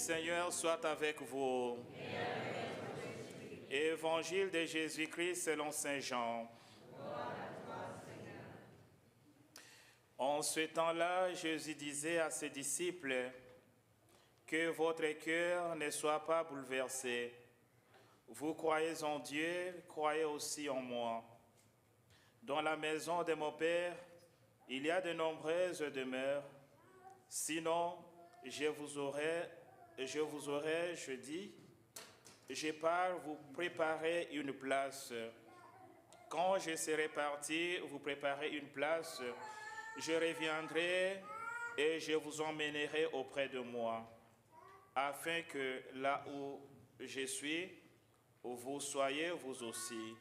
Seigneur soit avec vous. Évangile de Jésus-Christ selon Saint Jean. En ce temps-là, Jésus disait à ses disciples, que votre cœur ne soit pas bouleversé. Vous croyez en Dieu, croyez aussi en moi. Dans la maison de mon Père, il y a de nombreuses demeures. Sinon, je dis, je pars vous préparer une place. Quand je serai parti, vous préparer une place, je reviendrai et je vous emmènerai auprès de moi, afin que là où je suis, vous soyez vous aussi.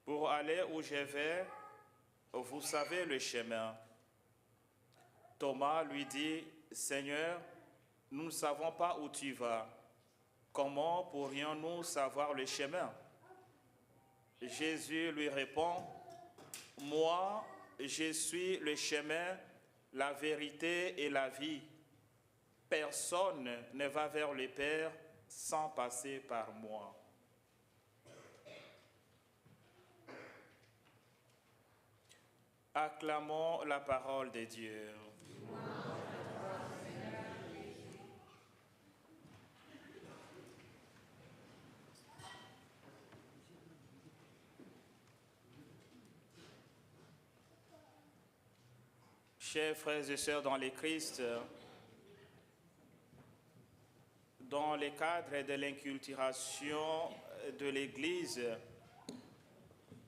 Pour aller où je vais, vous savez le chemin. Thomas lui dit, Seigneur, nous ne savons pas où tu vas. Comment pourrions-nous savoir le chemin? Jésus lui répond, moi, je suis le chemin, la vérité et la vie. Personne ne va vers le Père sans passer par moi. Acclamons la parole de Dieu. Chers frères et sœurs dans le Christ, dans le cadre de l'inculturation de l'Église,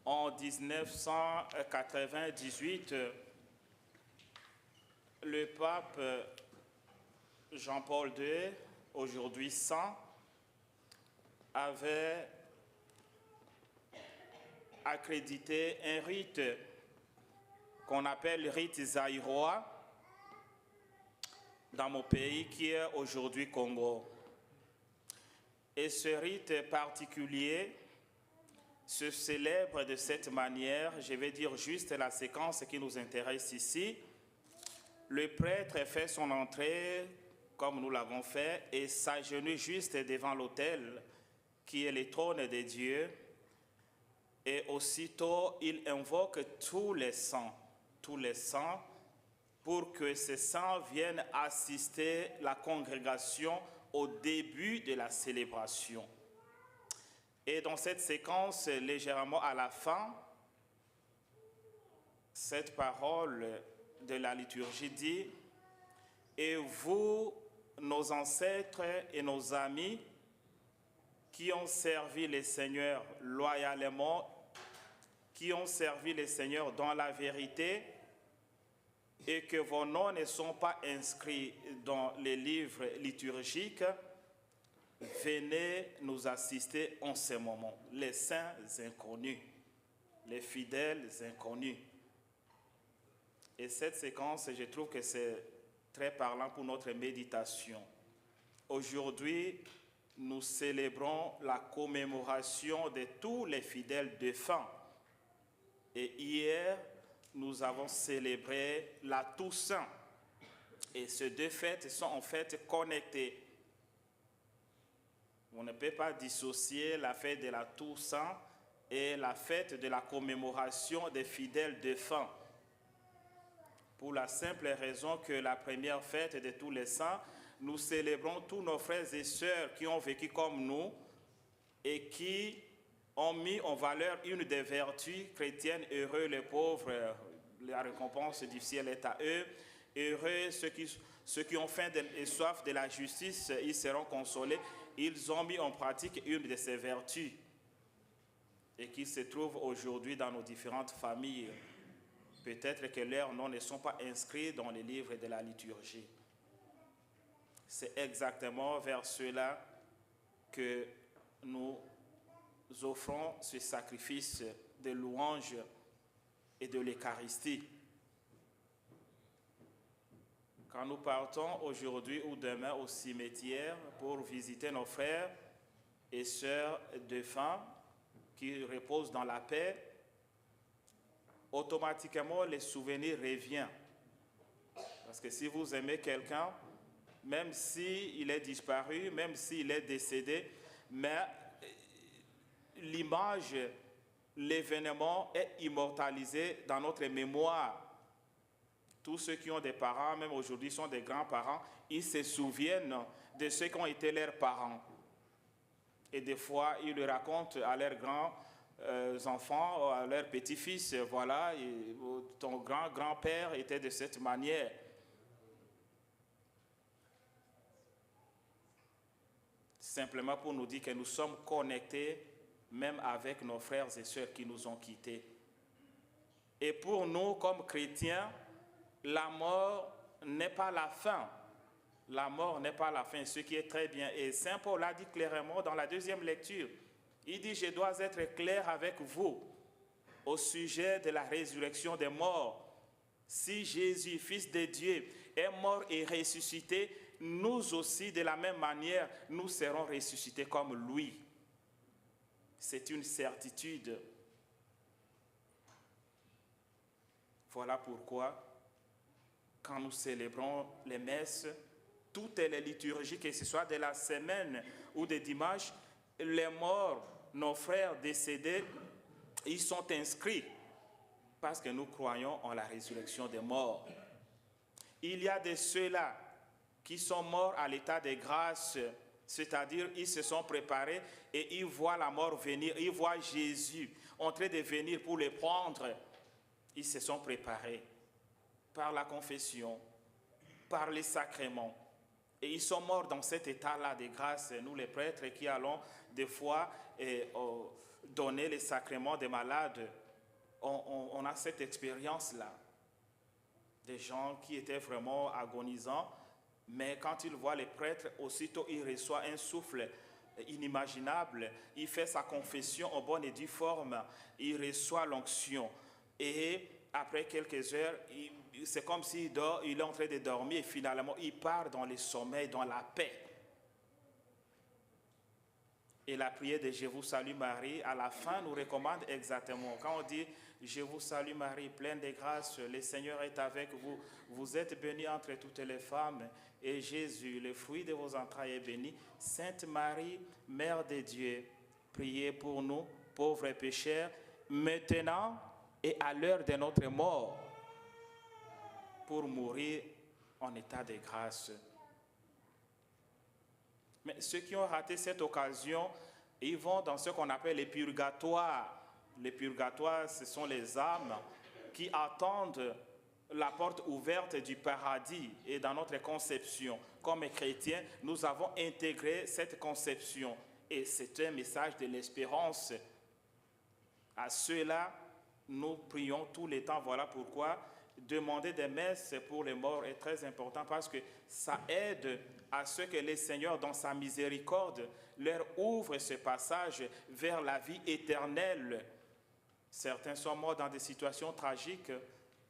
en 1998, le pape Jean-Paul II, aujourd'hui saint, avait accrédité un rite qu'on appelle le rite zaïrois dans mon pays qui est aujourd'hui Congo. Et ce rite particulier se célèbre de cette manière. Je vais dire juste la séquence qui nous intéresse ici. Le prêtre fait son entrée, comme nous l'avons fait, et s'agenouille juste devant l'autel, qui est le trône de Dieu. Et aussitôt, il invoque tous les saints, pour que ces saints viennent assister la congrégation au début de la célébration. Et dans cette séquence, légèrement à la fin, cette parole de la liturgie dit « Et vous, nos ancêtres et nos amis, qui ont servi le Seigneur loyalement, qui ont servi le Seigneur dans la vérité, et que vos noms ne sont pas inscrits dans les livres liturgiques, venez nous assister en ce moment, les saints inconnus, les fidèles inconnus. » Et cette séquence, je trouve que c'est très parlant pour notre méditation. Aujourd'hui, nous célébrons la commémoration de tous les fidèles défunts. Et hier, nous avons célébré la Toussaint. Et ces deux fêtes sont en fait connectées. On ne peut pas dissocier la fête de la Toussaint et la fête de la commémoration des fidèles défunts. Pour la simple raison que la première fête de tous les saints, nous célébrons tous nos frères et sœurs qui ont vécu comme nous et qui ont mis en valeur une des vertus chrétiennes. Heureux les pauvres, la récompense du ciel est à eux. Heureux ceux qui ont faim et soif de la justice, ils seront consolés. Ils ont mis en pratique une de ces vertus et qui se trouvent aujourd'hui dans nos différentes familles. Peut-être que leurs noms ne sont pas inscrits dans les livres de la liturgie. C'est exactement vers cela que nous offrons ce sacrifice de louange et de l'Eucharistie. Quand nous partons aujourd'hui ou demain au cimetière pour visiter nos frères et sœurs défunts qui reposent dans la paix, automatiquement, le souvenir revient. Parce que si vous aimez quelqu'un, même s'il est disparu, même s'il est décédé, mais l'image, l'événement est immortalisé dans notre mémoire. Tous ceux qui ont des parents, même aujourd'hui, sont des grands-parents, ils se souviennent de ceux qui ont été leurs parents. Et des fois, ils le racontent à leurs grands-enfants, à leurs petits-fils. Voilà, ton grand-grand-père était de cette manière. Simplement pour nous dire que nous sommes connectés même avec nos frères et sœurs qui nous ont quittés. Et pour nous, comme chrétiens, la mort n'est pas la fin. La mort n'est pas la fin, ce qui est très bien. Et Saint Paul l'a dit clairement dans la deuxième lecture. Il dit, je dois être clair avec vous au sujet de la résurrection des morts. Si Jésus, Fils de Dieu, est mort et ressuscité, nous aussi, de la même manière, nous serons ressuscités comme lui. C'est une certitude. Voilà pourquoi, quand nous célébrons les messes, toutes les liturgies, que ce soit de la semaine ou de dimanche, les morts, nos frères décédés, ils sont inscrits parce que nous croyons en la résurrection des morts. Il y a de ceux-là qui sont morts à l'état de grâce, c'est-à-dire ils se sont préparés et ils voient la mort venir, ils voient Jésus en train de venir pour les prendre. Ils se sont préparés par la confession, par les sacrements. Et ils sont morts dans cet état-là de grâce. Nous, les prêtres, qui allons des fois donner les sacrements des malades, on a cette expérience-là. Des gens qui étaient vraiment agonisants, mais quand ils voient les prêtres, aussitôt il reçoit un souffle inimaginable. Il fait sa confession en bonne et due forme. Il reçoit l'onction. Et après quelques heures, c'est comme s'il dort, il est en train de dormir et finalement il part dans le sommeil, dans la paix. Et la prière de Je vous salue Marie, à la fin, nous recommande exactement. Quand on dit Je vous salue Marie, pleine de grâce, le Seigneur est avec vous. Vous êtes bénie entre toutes les femmes, et Jésus, le fruit de vos entrailles, est béni. Sainte Marie, Mère de Dieu, priez pour nous, pauvres pécheurs, maintenant et à l'heure de notre mort, pour mourir en état de grâce. Mais ceux qui ont raté cette occasion, ils vont dans ce qu'on appelle les purgatoires. Les purgatoires, ce sont les âmes qui attendent la porte ouverte du paradis. Et dans notre conception, comme chrétiens, nous avons intégré cette conception. Et c'est un message de l'espérance. À ceux-là, nous prions tous les temps. Voilà pourquoi demander des messes pour les morts est très important, parce que ça aide à ce que le Seigneur, dans sa miséricorde, leur ouvre ce passage vers la vie éternelle. Certains sont morts dans des situations tragiques,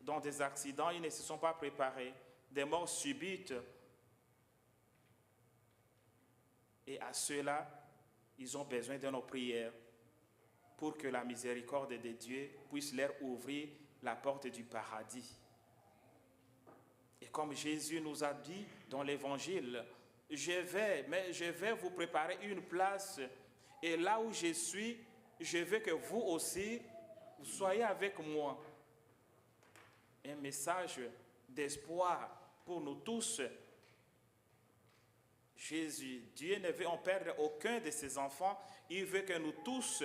dans des accidents, ils ne se sont pas préparés, des morts subites. Et à ceux-là, ils ont besoin de nos prières pour que la miséricorde de Dieu puisse leur ouvrir la porte du paradis. Et comme Jésus nous a dit dans l'Évangile, je vais vous préparer une place, et là où je suis, je veux que vous aussi, vous soyez avec moi. Un message d'espoir pour nous tous. Jésus, Dieu ne veut en perdre aucun de ses enfants. Il veut que nous tous,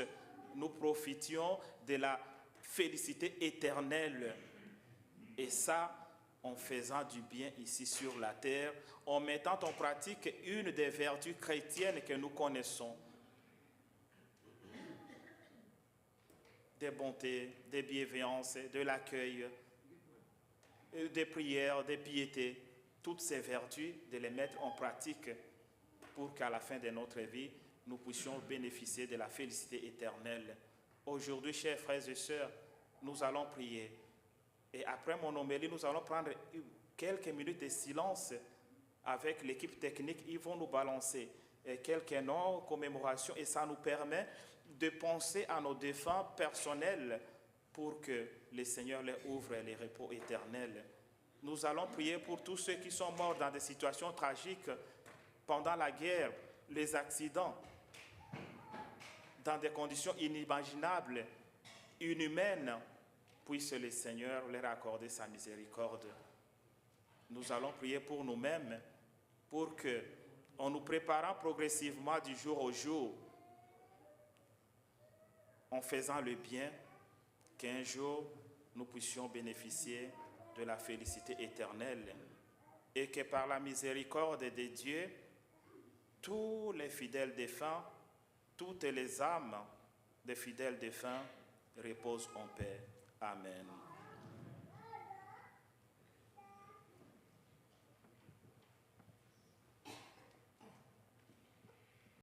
nous profitions de la félicité éternelle. Et ça, en faisant du bien ici sur la terre, en mettant en pratique une des vertus chrétiennes que nous connaissons. Des bontés, des bienveillances, de l'accueil, des prières, des piétés, toutes ces vertus, de les mettre en pratique pour qu'à la fin de notre vie, nous puissions bénéficier de la félicité éternelle. Aujourd'hui, chers frères et sœurs, nous allons prier. Et après mon homélie, nous allons prendre quelques minutes de silence avec l'équipe technique. Ils vont nous balancer quelques noms, commémorations, et ça nous permet de penser à nos défunts personnels pour que le Seigneur leur ouvre les repos éternels. Nous allons prier pour tous ceux qui sont morts dans des situations tragiques pendant la guerre, les accidents, dans des conditions inimaginables, inhumaines. Puisse le Seigneur leur accorder sa miséricorde. Nous allons prier pour nous-mêmes, pour que, en nous préparant progressivement du jour au jour, en faisant le bien, qu'un jour nous puissions bénéficier de la félicité éternelle et que par la miséricorde de Dieu, tous les fidèles défunts, toutes les âmes des fidèles défunts reposent en paix. Amen.